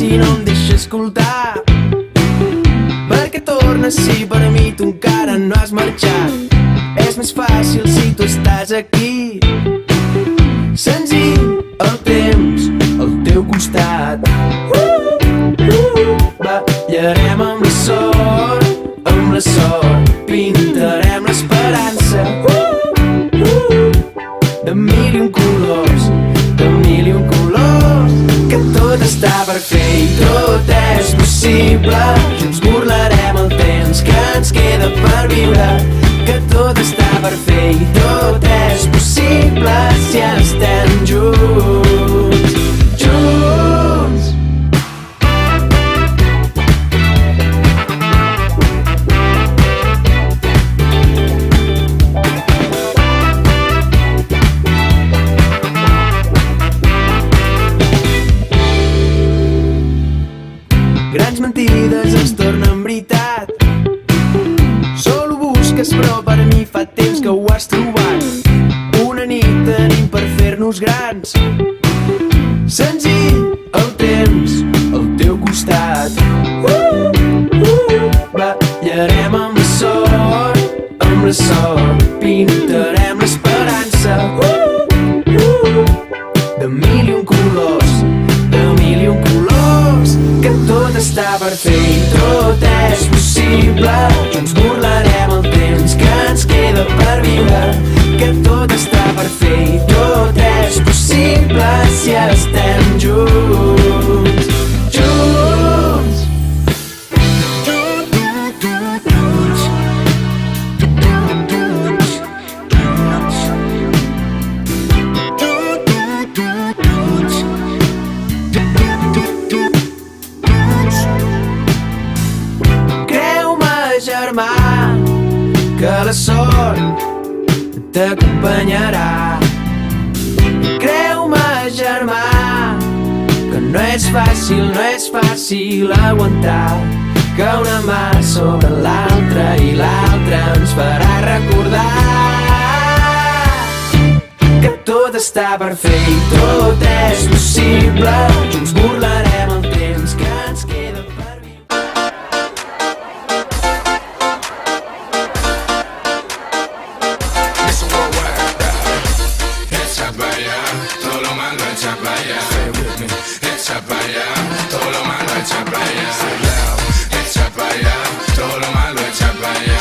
si no em deixa escoltar. Perquè tornes si per mi tu encara no has marxat. És més fàcil si tu estàs aquí. Senzill, el temps al teu costat. Ballarem amb la sort, pintarem l'esperança de mil i un colors, de mil i un colors. Que tot està per fer i tot és possible. Junts burlarem el temps que ens queda per viure. Que tot està per fer i tot és possible si estem junts, junts. Grans mentides es tornen veritat. Solo busques però per mi fa temps que ho has trobat. Una nit tenim per fer-nos grans. Senzill, el temps al teu costat. Ballarem amb la sort, pintarem l'esperança de mil i un colors, de mil i un colors. Que tot està per fer i tot és possible. Junts burlarem el temps que ens queda per viure. Que tot està per fer i tot és possible si estem junts, junts. Germà, que la sort t'acompanyarà. Creu-me, germà, que no és fàcil aguantar. Que una mà sobre l'altra i l'altra ens farà recordar que tot està per fer i tot és possible. Junts burlarem el temps que ens queda per viure. Echa pa' allá, echa pa' allá, todo lo malo echa pa' allá. Echa pa' allá, todo lo malo echa pa' allá.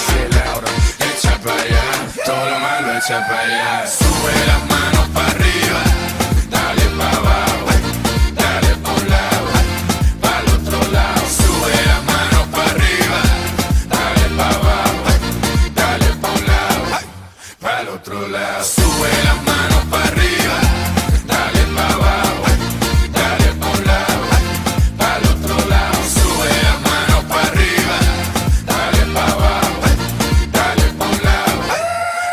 Echa pa' allá, todo lo malo echa pa' allá. Sube las manos pa' arriba, dale pa' abajo, dale pa' un lado, pa' el otro lado. Sube las manos pa' arriba, dale pa' abajo, dale pa' un lado, pa' el otro lado. Sube las manos pa' arriba, dale pa' abajo, dale pa' un lado, pa' el otro lado. Sube las manos pa' arriba, dale pa' abajo, dale pa' un lado,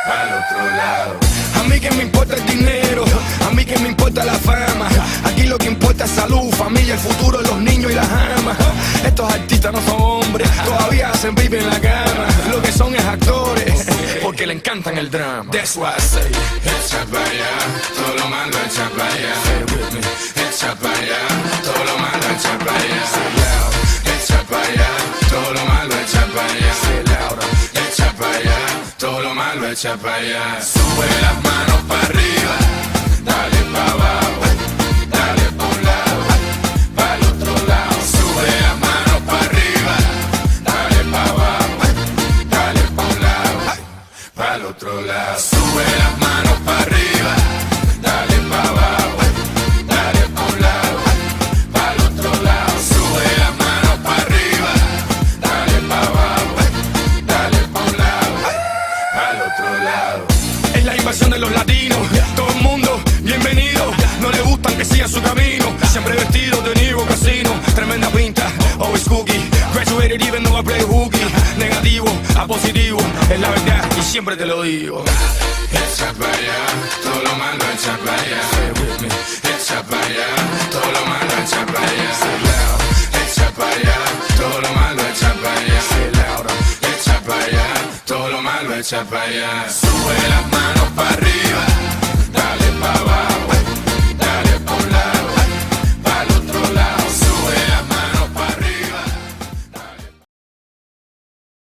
pa' el otro lado. A mí que me importa el dinero, a mí que me importa la fama. Aquí lo que importa es salud, familia, el futuro, los niños y las amas. Estos artistas no son hombres, todavía hacen baby en la cama. Lo que son es actores, porque le encantan el drama. That's why I say, echa pa' allá, todo lo malo echa pa' allá. Echa pa' allá, todo lo malo echa pa' allá. Echa pa' allá, todo lo malo echa pa' allá. Echa pa' allá, todo lo malo echa pa' allá. Sube las manos pa' arriba, dale pa' abajo, dale pa' un lado, pa' el otro lado. Sube las manos pa' arriba, dale pa' abajo, dale pa' un lado, pa' el otro lado. Sube las manos pa' arriba, dale pa' abajo, dale pa' un lado, pa' el otro lado. Sube las manos pa' arriba, dale pa' abajo, dale pa' un lado, pa' el otro lado. es la invasión de los latinos. Todo el mundo, bienvenido. No le gustan que sigan su camino. Siempre vestido de Nigo Casino. Tremenda pinta, always cookie. Graduated even though I play hooky. Negativo a positivo, es la verdad y siempre te lo digo. Echa pa' allá, todo lo malo echa pa' allá. Echa pa' allá, todo lo malo echa pa' allá. Echa pa' allá, todo lo malo echa pa' allá. Echa pa' allá, todo lo malo echa pa' allá. Sube las manos